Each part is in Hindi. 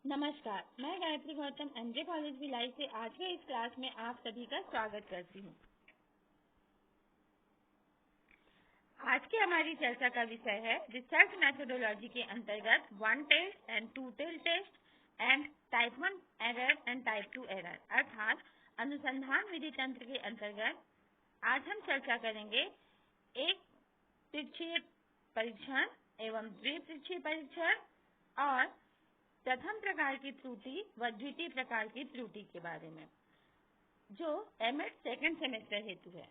नमस्कार, मैं गायत्री गौतम एमजे कॉलेज भिलाई से आज के इस क्लास में आप सभी का स्वागत करती हूँ। आज की हमारी चर्चा का विषय है रिसर्च मेथोडोलॉजी के अंतर्गत one test and two tail test and type 1 error and type 2 error, अर्थात अनुसंधान विधि तंत्र के अंतर्गत आज हम चर्चा करेंगे एक परीक्षीय परीक्षण एवं द्विपरीक्षीय परीक्षण और प्रथम प्रकार की त्रुटि व द्वितीय प्रकार की त्रुटि के बारे में, जो एमएड सेकंड सेमेस्टर हेतु है।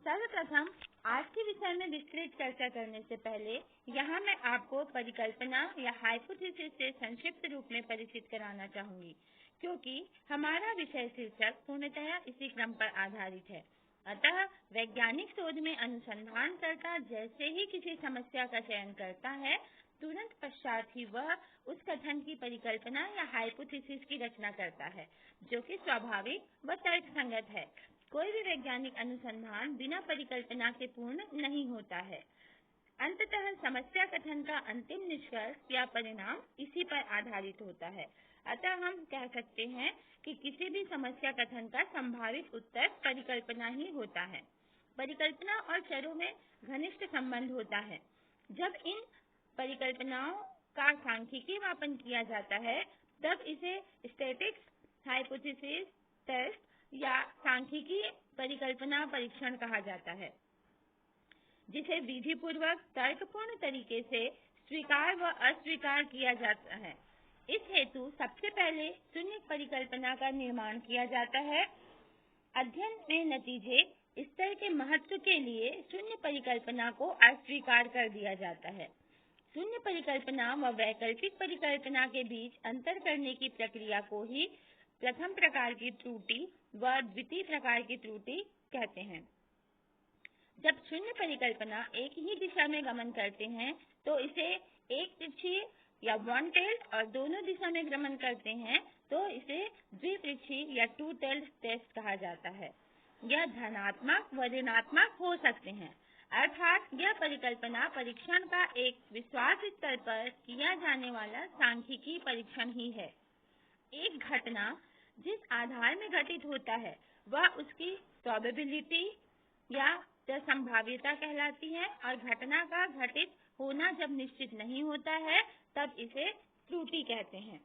सर्वप्रथम आज के विषय में विस्तृत चर्चा करने से पहले यहाँ मैं आपको परिकल्पना या हाइपोथेसिस से संक्षिप्त रूप में परिचित कराना चाहूंगी, क्योंकि हमारा विषय शीर्षक पूर्णतः इसी क्रम पर आधारित है। अतः वैज्ञानिक शोध में अनुसंधानकर्ता जैसे ही किसी समस्या का चयन करता है, तुरंत पश्चात ही वह उस कथन की परिकल्पना या हाइपोथेसिस की रचना करता है, जो कि स्वाभाविक व तर्कसंगत है। कोई भी वैज्ञानिक अनुसंधान बिना परिकल्पना के पूर्ण नहीं होता है। अंततः समस्या कथन का अंतिम निष्कर्ष या परिणाम इसी पर आधारित होता है। अतः हम कह सकते हैं कि किसी भी समस्या कथन का संभावित उत्तर परिकल्पना ही होता है। परिकल्पना और चरों में घनिष्ठ संबंध होता है। जब इन परिकल्पनाओं का सांख्यिकीय मापन किया जाता है, तब इसे स्टैटिक्स हाइपोथेसिस टेस्ट या सांख्यिकीय परिकल्पना परीक्षण कहा जाता है, जिसे विधि पूर्वक तर्कपूर्ण तरीके से स्वीकार व अस्वीकार किया जाता है। इस हेतु सबसे पहले शून्य परिकल्पना का निर्माण किया जाता है। अध्ययन में नतीजे स्तर के महत्व के लिए शून्य परिकल्पना को अस्वीकार कर दिया जाता है। शून्य परिकल्पना व वैकल्पिक परिकल्पना के बीच अंतर करने की प्रक्रिया को ही प्रथम प्रकार की त्रुटि व द्वितीय प्रकार की त्रुटि कहते हैं। जब शून्य परिकल्पना एक ही दिशा में गमन करते हैं, तो इसे एक परीक्षीय या वन टेल्ड और दोनों दिशा में गमन करते हैं, तो इसे द्विपरीक्षीय या टू टेल्ड टेस्ट कहा जाता है। यह धनात्मक व ऋणात्मक हो सकते हैं, अर्थात यह परिकल्पना परीक्षण का एक विश्वास स्तर पर किया जाने वाला सांख्यिकीय परीक्षण ही है। एक घटना जिस आधार में घटित होता है, वह उसकी प्रोबेबिलिटी या संभाव्यता कहलाती है, और घटना का घटित होना जब निश्चित नहीं होता है, तब इसे त्रुटि कहते हैं।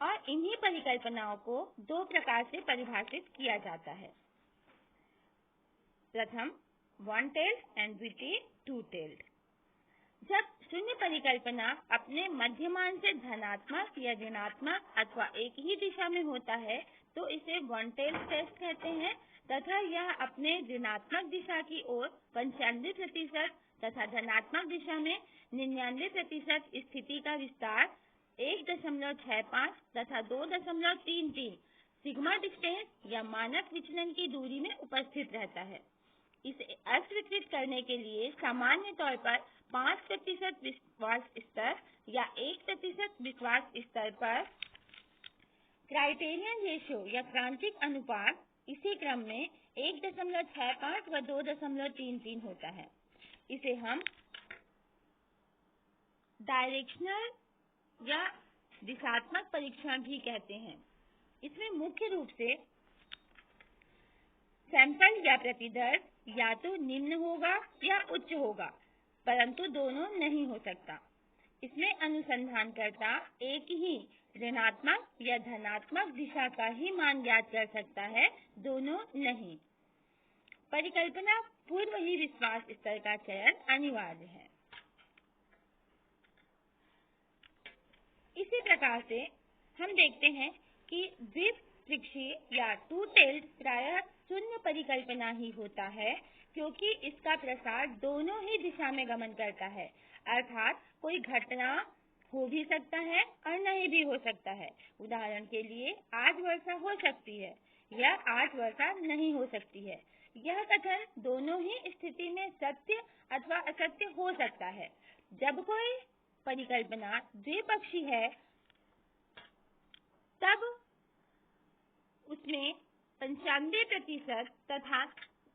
और इन्हीं परिकल्पनाओं को दो प्रकार से परिभाषित किया जाता है। प्रथम वन टेल्ड एंड द्वितीय टू टेल्ड। जब शून्य परिकल्पना अपने मध्यमान से धनात्मक या ऋणात्मक अथवा एक ही दिशा में होता है, तो इसे वन टेल टेस्ट कहते हैं, तथा यह अपने ऋणात्मक दिशा की ओर 95% तथा धनात्मक दिशा में 99% स्थिति का विस्तार 1.65 तथा 2.33 सिग्मा डिस्टेंस या मानक विचलन की दूरी में उपस्थित रहता है। इसे अस्वीकृत करने के लिए सामान्य तौर पर 5% विश्वास स्तर या 1% विश्वास स्तर पर क्राइटेरियन रेशियो या क्रांतिक अनुपात इसी क्रम में 1.65 व 2.33 होता है। इसे हम डायरेक्शनल या दिशात्मक परीक्षण भी कहते हैं। इसमें मुख्य रूप से सैंपल या प्रतिदर्श या तो निम्न होगा या उच्च होगा, परंतु दोनों नहीं हो सकता। इसमें अनुसंधानकर्ता एक ही ऋणात्मक या धनात्मक दिशा का ही मान ज्ञात कर सकता है, दोनों नहीं। परिकल्पना पूर्व ही विश्वास स्तर का चयन अनिवार्य है। इसी प्रकार से हम देखते हैं कि द्विपरीक्षीय या टू टेल्ड प्रायः शून्य परिकल्पना ही होता है, क्योंकि इसका प्रसार दोनों ही दिशा में गमन करता है, अर्थात कोई घटना हो भी सकता है और नहीं भी हो सकता है। उदाहरण के लिए आज वर्षा हो सकती है या आज वर्षा नहीं हो सकती है। यह कथन दोनों ही स्थिति में सत्य अथवा असत्य हो सकता है। जब कोई परिकल्पना द्विपक्षीय है, तब उसमें 95% तथा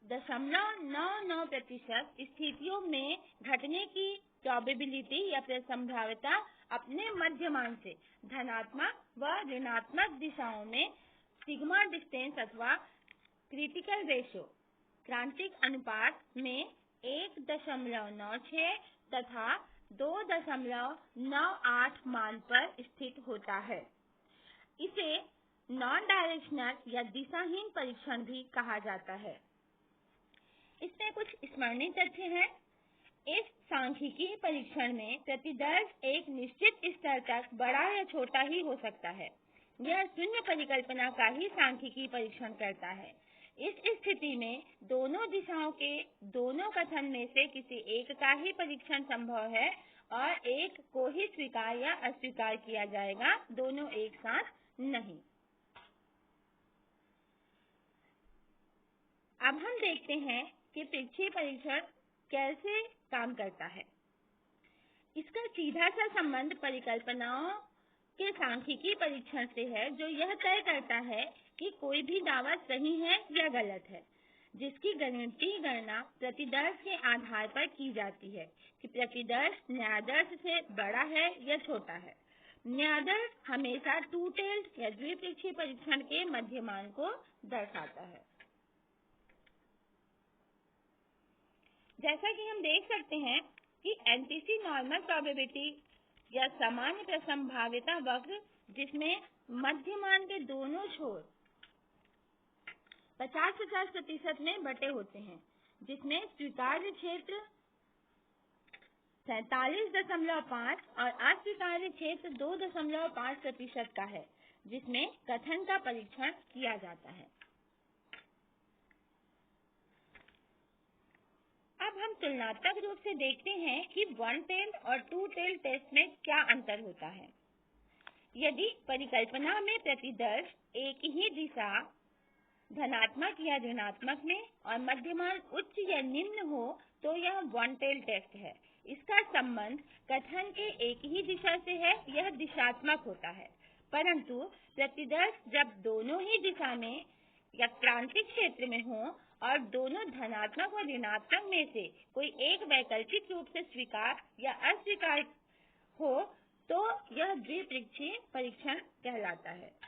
0.99% स्थितियों में घटने की प्रोबेबिलिटी या संभाव्यता अपने मध्यमान से धनात्मक व ऋणात्मक दिशाओं में सिग्मा डिस्टेंस अथवा क्रिटिकल रेशो क्रांतिक अनुपात में 1.96 तथा 2.98 मान पर स्थित होता है। इसे नॉन डायरेक्शनल या दिशाहीन परीक्षण भी कहा जाता है। इसमें कुछ स्मरणीय तथ्य हैं। इस सांख्यिकीय परीक्षण में प्रतिदर्श एक निश्चित स्तर तक बड़ा या छोटा ही हो सकता है। यह शून्य परिकल्पना का ही सांख्यिकीय परीक्षण करता है। इस स्थिति में दोनों दिशाओं के दोनों कथन में से किसी एक का ही परीक्षण संभव है और एक को ही स्वीकार या अस्वीकार किया जाएगा, दोनों एक साथ नहीं। अब हम देखते हैं कि परीक्षीय परीक्षण कैसे काम करता है। इसका सीधा सा संबंध परिकल्पनाओं के सांख्यिकीय परीक्षण से है, जो यह तय करता है कि कोई भी दावा सही है या गलत है, जिसकी गणितीय गणना प्रतिदर्श के आधार पर की जाती है कि प्रतिदर्श न्यायादर्श से बड़ा है या छोटा है। न्यायादर्श हमेशा टू टेल्ड या द्विपक्षीय परीक्षण के मध्यमान को दर्शाता है। जैसा कि हम देख सकते हैं कि एनपीसी नॉर्मल प्रोबेबिलिटी या सामान्य संभाव्यता वक्र, जिसमें मध्यमान के दोनों छोर 50-50% में बटे होते हैं, जिसमें स्वीकार्य क्षेत्र 47.5 और अस्वीकार्य क्षेत्र 2.5% का है, जिसमें कथन का परीक्षण किया जाता है। अब हम तुलनात्मक रूप से देखते हैं कि वन टेल्ड और टू टेल्ड टेस्ट में क्या अंतर होता है। यदि परिकल्पना में प्रतिदर्श एक ही दिशा धनात्मक या ऋणात्मक में और मध्यमान उच्च या निम्न हो, तो यह वन टेल टेस्ट है। इसका संबंध कथन के एक ही दिशा से है, यह दिशात्मक होता है। परंतु प्रतिदर्श जब दोनों ही दिशा में या क्रांतिक क्षेत्र में हो और दोनों धनात्मक व ऋणात्मक में से कोई एक वैकल्पिक रूप से स्वीकार या अस्वीकार हो, तो यह द्विपक्षीय परीक्षण कहलाता है।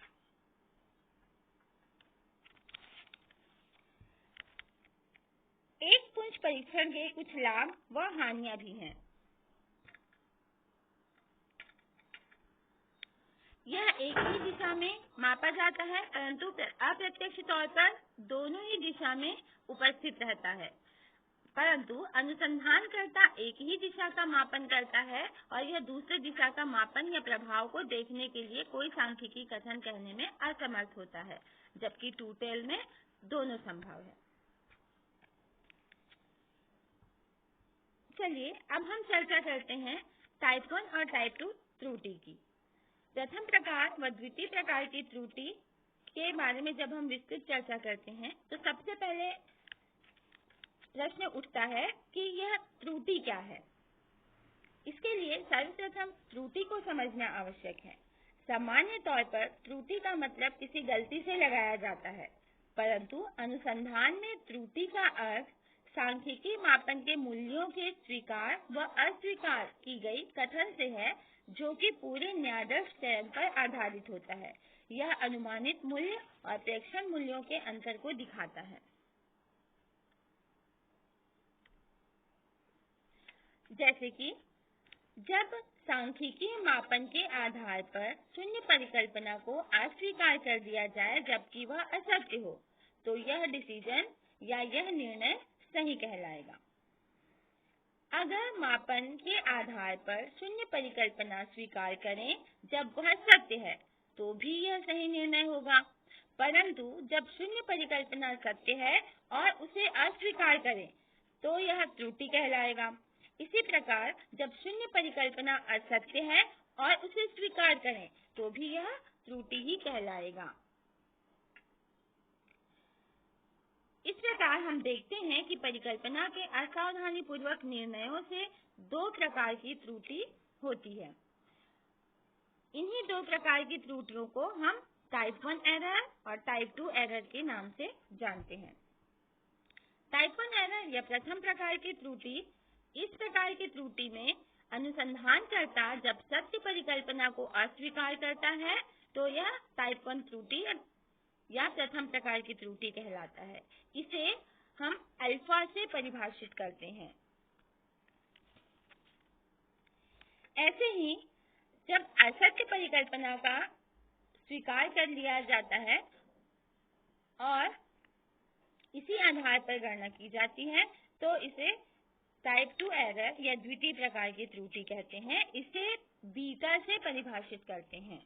एक पुंज परीक्षण के कुछ लाभ व हानियां भी हैं। यह एक ही दिशा में मापा जाता है, परंतु अप्रत्यक्ष तौर पर दोनों ही दिशा में उपस्थित रहता है। परंतु अनुसंधानकर्ता एक ही दिशा का मापन करता है और यह दूसरे दिशा का मापन या प्रभाव को देखने के लिए कोई सांख्यिकीय कथन कहने में असमर्थ होता है, जबकि टू टेल में दोनों संभव है। चलिए अब हम चर्चा करते हैं टाइप 1 और टाइप 2 त्रुटि की। प्रथम प्रकार व द्वितीय प्रकार की त्रुटि के बारे में जब हम विस्तृत चर्चा करते हैं, तो सबसे पहले प्रश्न उठता है कि यह त्रुटि क्या है। इसके लिए सर्वप्रथम त्रुटि को समझना आवश्यक है। सामान्य तौर पर त्रुटि का मतलब किसी गलती से लगाया जाता है, परंतु अनुसंधान में त्रुटि का अर्थ सांख्यिकीय मापन के मूल्यों के स्वीकार व अस्वीकार की गई कथन से है, जो कि पूरे न्यायादर्श चयन पर आधारित होता है। यह अनुमानित मूल्य और प्रेक्षण मूल्यों के अंतर को दिखाता है। जैसे कि जब सांख्यिकीय मापन के आधार पर शून्य परिकल्पना को अस्वीकार कर दिया जाए जबकि वह असत्य हो, तो यह डिसीजन या यह निर्णय सही कहलाएगा। अगर मापन के आधार पर शून्य परिकल्पना स्वीकार करें जब वह सत्य है, तो भी यह सही निर्णय होगा। परंतु जब शून्य परिकल्पना सत्य है और उसे अस्वीकार करें, तो यह त्रुटि कहलाएगा। इसी प्रकार जब शून्य परिकल्पना असत्य है और उसे स्वीकार करें, तो भी यह त्रुटि ही कहलाएगा। इस प्रकार हम देखते हैं कि परिकल्पना के असावधानी पूर्वक निर्णयों से दो प्रकार की त्रुटि होती है। इन्हीं दो प्रकार की त्रुटियों को हम टाइप 1 एरर और टाइप 2 एरर के नाम से जानते हैं। टाइप 1 एरर या प्रथम प्रकार की त्रुटि इस प्रकार की त्रुटि में अनुसंधानकर्ता जब सत्य परिकल्पना को अस्वीकार करता है तो यह टाइप 1 त्रुटि या प्रथम प्रकार की त्रुटि कहलाता है। इसे हम अल्फा से परिभाषित करते हैं। ऐसे ही जब असत्य परिकल्पना का स्वीकार कर लिया जाता है और इसी आधार पर गणना की जाती है तो इसे टाइप 2 एरर या द्वितीय प्रकार की त्रुटि कहते हैं। इसे बीटा से परिभाषित करते हैं।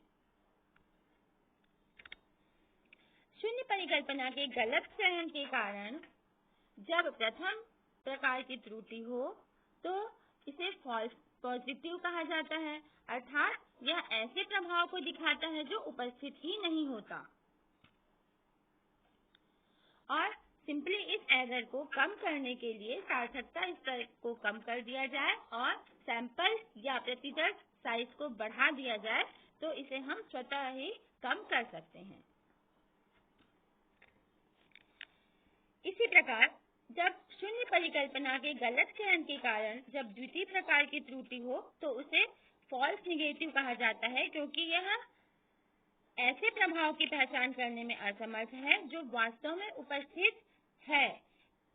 शून्य परिकल्पना के गलत चयन के कारण जब प्रथम प्रकार की त्रुटि हो तो इसे फॉल्स पॉजिटिव कहा जाता है, अर्थात यह ऐसे प्रभाव को दिखाता है जो उपस्थित ही नहीं होता। और सिंपली इस एरर को कम करने के लिए सार्थकता स्तर को कम कर दिया जाए और सैंपल या प्रतिदर्श साइज को बढ़ा दिया जाए तो इसे हम स्वतः ही कम कर सकते हैं। इसी प्रकार जब शून्य परिकल्पना के गलत चयन के कारण जब द्वितीय प्रकार की त्रुटि हो तो उसे फॉल्स नेगेटिव कहा जाता है, क्योंकि यह ऐसे प्रभाव की पहचान करने में असमर्थ है जो वास्तव में उपस्थित है।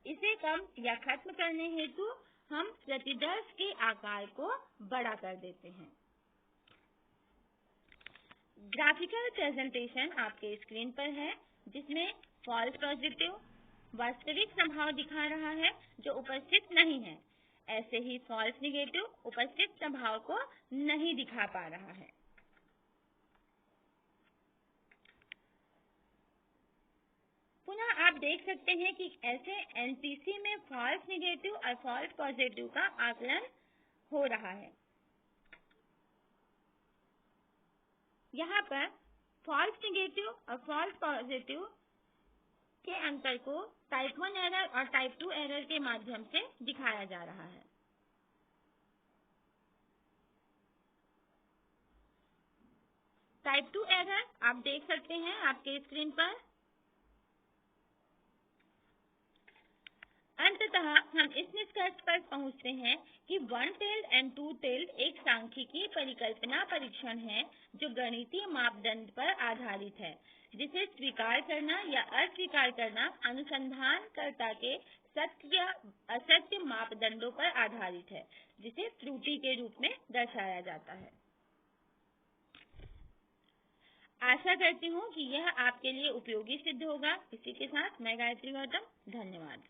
इसे कम या खत्म करने हेतु हम प्रतिदर्श के आकार को बड़ा कर देते हैं। ग्राफिकल प्रेजेंटेशन आपके स्क्रीन पर है जिसमें फॉल्स पॉजिटिव वास्तविक प्रभाव दिखा रहा है जो उपस्थित नहीं है। ऐसे ही फॉल्स नेगेटिव उपस्थित प्रभाव को नहीं दिखा पा रहा है। पुनः आप देख सकते हैं कि ऐसे एनपीसी में फॉल्स नेगेटिव और फॉल्स पॉजिटिव का आकलन हो रहा है। यहाँ पर फॉल्स नेगेटिव और फॉल्स पॉजिटिव के अंतर को टाइप 1 एरर और टाइप 2 एरर के माध्यम से दिखाया जा रहा है। टाइप 2 एरर आप देख सकते हैं आपके स्क्रीन पर। अंततः हम इस निष्कर्ष पर पहुंचते हैं कि one tailed and to tailed एक सांख्यिकीय परिकल्पना परीक्षण है जो गणितीय मापदंड पर आधारित है, जिसे स्वीकार करना या अस्वीकार करना अनुसंधानकर्ता के सत्य या असत्य मापदंडों पर आधारित है, जिसे त्रुटि के रूप में दर्शाया जाता है। आशा करती हूँ कि यह आपके लिए उपयोगी सिद्ध होगा। इसी के साथ मैं गायत्री गौतम, धन्यवाद।